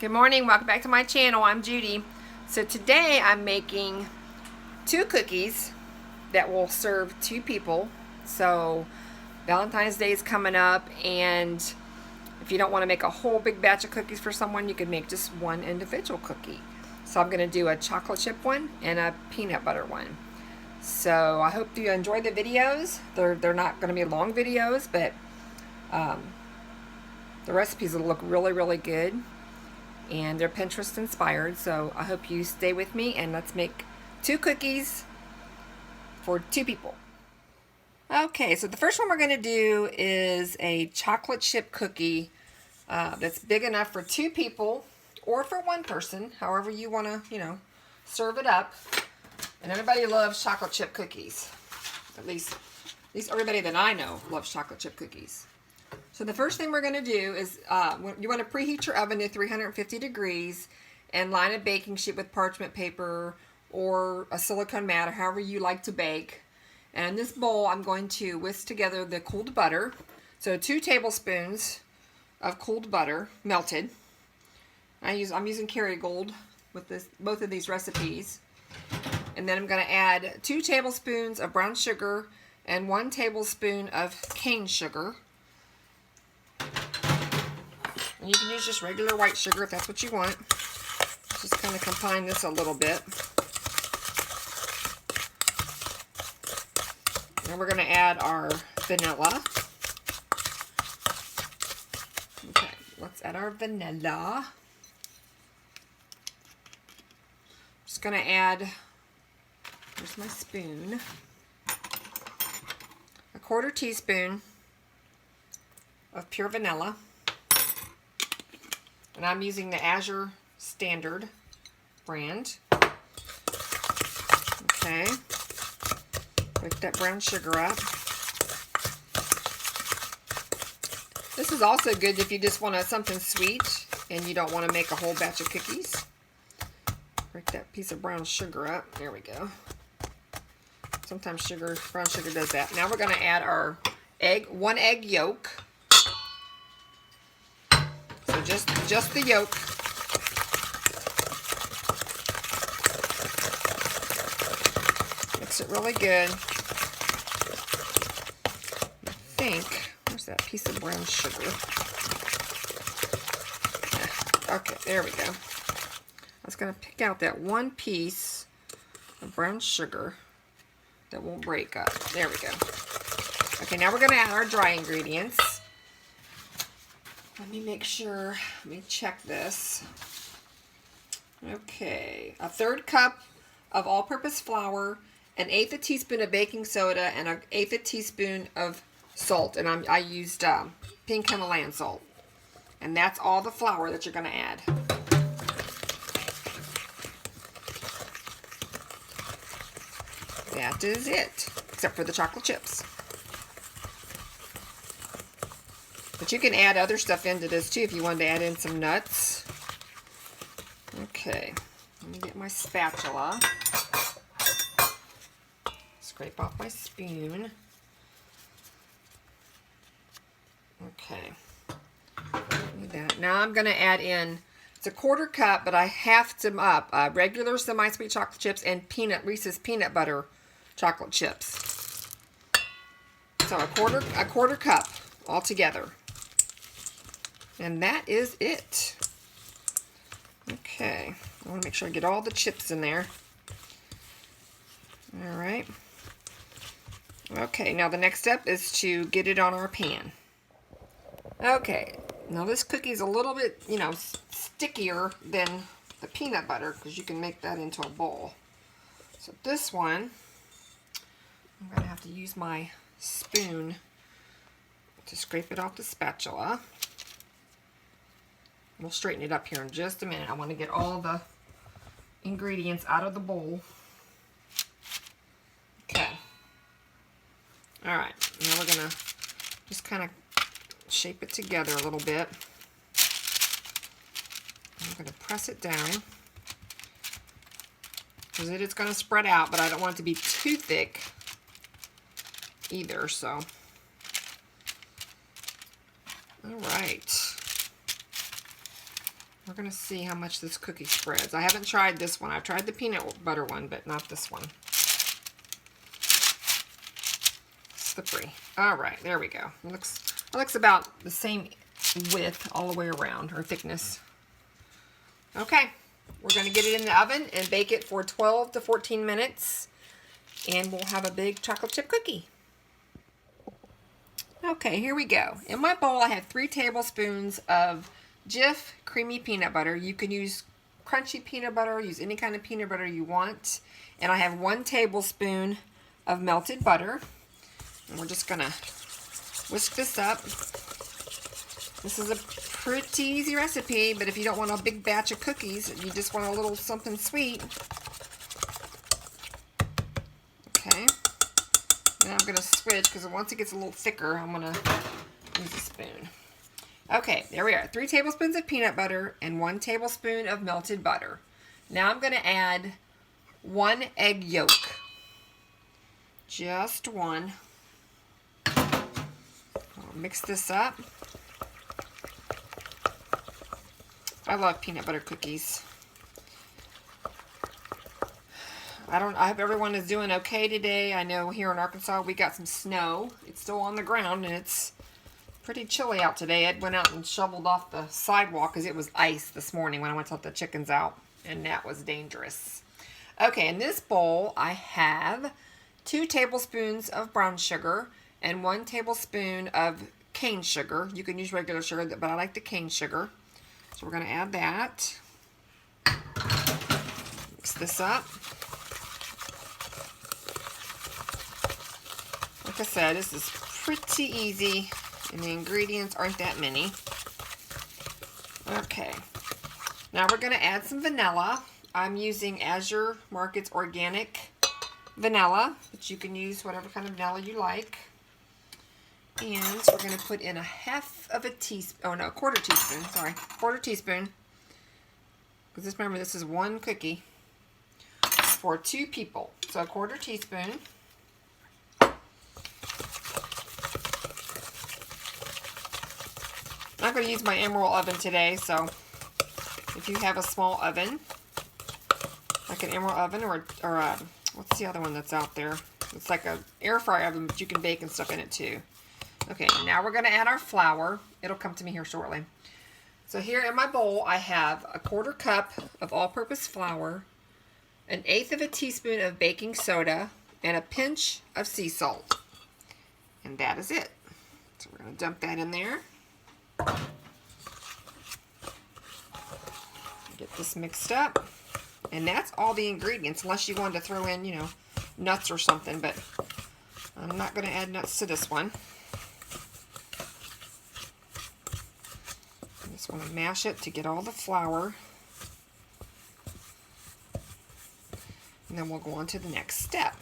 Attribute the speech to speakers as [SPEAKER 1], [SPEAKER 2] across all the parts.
[SPEAKER 1] Good morning, welcome back to my channel. I'm Judy. So today I'm making 2 cookies that will serve 2 people. So Valentine's Day is coming up, and if you don't want to make a whole big batch of cookies for someone, you can make just one individual cookie. So I'm going to do a chocolate chip one and a peanut butter one. So I hope you enjoy the videos. They're not going to be long videos, but the recipes will look really good. And they're Pinterest inspired, so I hope you stay with me and let's make 2 cookies for 2 people. Okay, so the first one we're going to do is a chocolate chip cookie that's big enough for 2 people or for 1 person, however you want to, serve it up. And everybody loves chocolate chip cookies. At least everybody that I know loves chocolate chip cookies. So the first thing we're going to do is you want to preheat your oven to 350 degrees and line a baking sheet with parchment paper or a silicone mat or however you like to bake. And in this bowl I'm going to whisk together the cooled butter. So 2 tablespoons of cooled butter, melted. I'm using Kerrygold with both of these recipes. And then I'm going to add 2 tablespoons of brown sugar and 1 tablespoon of cane sugar. And you can use just regular white sugar if that's what you want. Just kind of combine this a little bit. And we're going to add our vanilla. Okay, let's add our vanilla. Just going to add, here's my spoon, a 1/4 teaspoon of pure vanilla. And I'm using the Azure Standard brand. Okay. Break that brown sugar up. This is also good if you just want something sweet and you don't want to make a whole batch of cookies. Break that piece of brown sugar up. There we go. Sometimes brown sugar does that. Now we're going to add our 1 egg yolk. So just the yolk. Mix it really good. I think, where's that piece of brown sugar? Okay, there we go. I was going to pick out that 1 piece of brown sugar that won't break up. There we go. Okay, now we're going to add our dry ingredients. Let me make sure, let me check this. Okay, a 1/3 cup of all-purpose flour, 1/8 teaspoon of baking soda, and 1/8 teaspoon of salt. And I used pink Himalayan salt. And that's all the flour that you're going to add. That is it, except for the chocolate chips. But you can add other stuff into this too if you wanted to add in some nuts. Okay, let me get my spatula. Scrape off my spoon. Okay, do that. Now I'm going to add in, it's a 1/4 cup, but I halved them up. Regular semi-sweet chocolate chips and Reese's Peanut Butter chocolate chips. So a quarter cup all together. And that is it. Okay, I want to make sure I get all the chips in there. All right. Okay, now the next step is to get it on our pan. Okay, now this cookie is a little bit, stickier than the peanut butter because you can make that into a ball. So this one, I'm going to have to use my spoon to scrape it off the spatula. We'll straighten it up here in just a minute. I want to get all the ingredients out of the bowl. Okay. Alright, now we're going to just kind of shape it together a little bit. I'm going to press it down because it is going to spread out, but I don't want it to be too thick either, so. Alright. We're going to see how much this cookie spreads. I haven't tried this one. I've tried the peanut butter one, but not this one. Slippery. All right, there we go. It looks about the same width all the way around, or thickness. Okay, we're going to get it in the oven and bake it for 12 to 14 minutes, and we'll have a big chocolate chip cookie. Okay, here we go. In my bowl, I have 3 tablespoons of Jif creamy peanut butter. You can use crunchy peanut butter, use any kind of peanut butter you want. And I have 1 tablespoon of melted butter. And we're just going to whisk this up. This is a pretty easy recipe, but if you don't want a big batch of cookies, you just want a little something sweet. Okay. Now I'm going to switch, because once it gets a little thicker, I'm going to use a spoon. Okay, there we are. 3 tablespoons of peanut butter and 1 tablespoon of melted butter. Now I'm going to add 1 egg yolk. Just 1. I'll mix this up. I love peanut butter cookies. I hope everyone is doing okay today. I know here in Arkansas we got some snow. It's still on the ground and it's pretty chilly out today. Ed went out and shoveled off the sidewalk because it was ice this morning when I went to let the chickens out, and that was dangerous. Okay, in this bowl I have 2 tablespoons of brown sugar and 1 tablespoon of cane sugar. You can use regular sugar, but I like the cane sugar. So we're going to add that. Mix this up. Like I said, this is pretty easy, and the ingredients aren't that many. Okay, now we're going to add some vanilla. I'm using Azure Markets Organic vanilla, but you can use whatever kind of vanilla you like. And we're going to put in a quarter teaspoon, sorry, quarter teaspoon. Because just remember, this is 1 cookie for 2 people. So a quarter teaspoon. I'm going to use my Emerald oven today, so if you have a small oven, like an Emerald oven or what's the other one that's out there? It's like an air fryer oven, but you can bake and stuff in it too. Okay, now we're going to add our flour. It'll come to me here shortly. So here in my bowl, I have a 1/4 cup of all-purpose flour, 1/8 of a teaspoon of baking soda, and a pinch of sea salt. And that is it. So we're going to dump that in there. Get this mixed up. And that's all the ingredients, unless you wanted to throw in, you know, nuts or something, but I'm not going to add nuts to this one. I just want to mash it to get all the flour. And then we'll go on to the next step.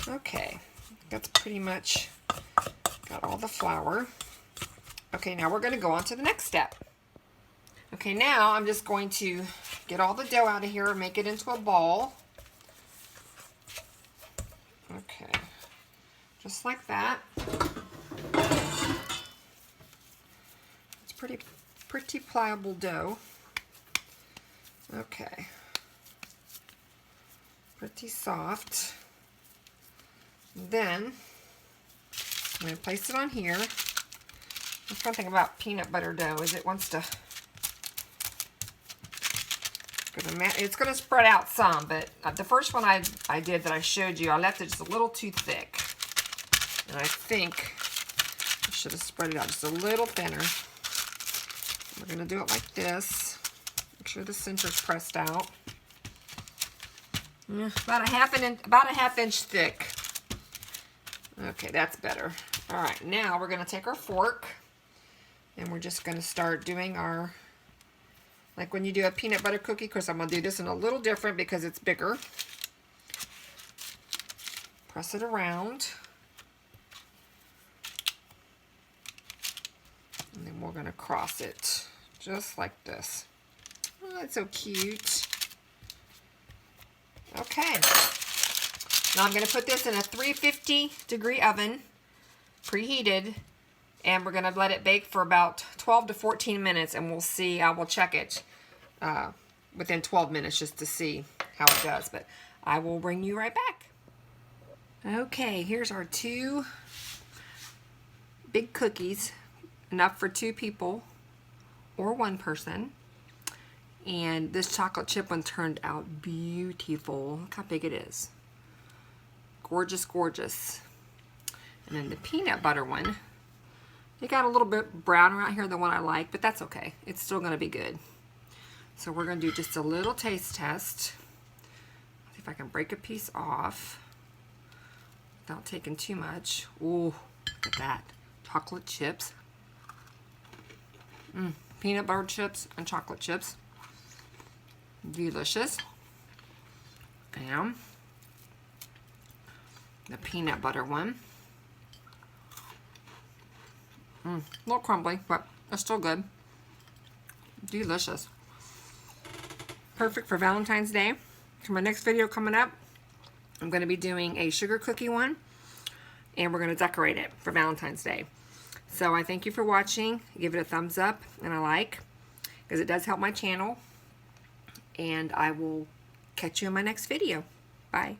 [SPEAKER 1] Okay, that's pretty much got all the flour. Okay, now we're going to go on to the next step. Okay, now I'm just going to get all the dough out of here and make it into a ball. Okay, just like that. It's pretty pliable dough. Okay, pretty soft. Then I'm going to place it on here. That's one thing about peanut butter dough is it wants to. It's going to spread out some, but the first one I did that I showed you, I left it just a little too thick. And I think I should have spread it out just a little thinner. We're going to do it like this. Make sure the center's pressed out. About a half inch thick. Okay, that's better. All right, now we're going to take our fork and we're just going to start doing our, like when you do a peanut butter cookie, of course I'm going to do this in a little different because it's bigger. Press it around. And then we're going to cross it just like this. Oh, that's so cute. Okay. Now I'm going to put this in a 350 degree oven, preheated, and we're going to let it bake for about 12 to 14 minutes, and we'll see. I will check it within 12 minutes just to see how it does. But I will bring you right back. Okay, here's our 2 big cookies, enough for 2 people or 1 person. And this chocolate chip one turned out beautiful. Look how big it is. Gorgeous, gorgeous. And then the peanut butter one, it got a little bit browner out here than what I like, but that's okay. It's still going to be good. So we're going to do just a little taste test. See if I can break a piece off without taking too much. Ooh, look at that. Chocolate chips. Peanut butter chips and chocolate chips. Delicious. And the peanut butter one. A little crumbly, but it's still good. Delicious. Perfect for Valentine's Day. For my next video coming up, I'm going to be doing a sugar cookie one, and we're going to decorate it for Valentine's Day. So I thank you for watching. Give it a thumbs up and a like, because it does help my channel. And I will catch you in my next video. Bye.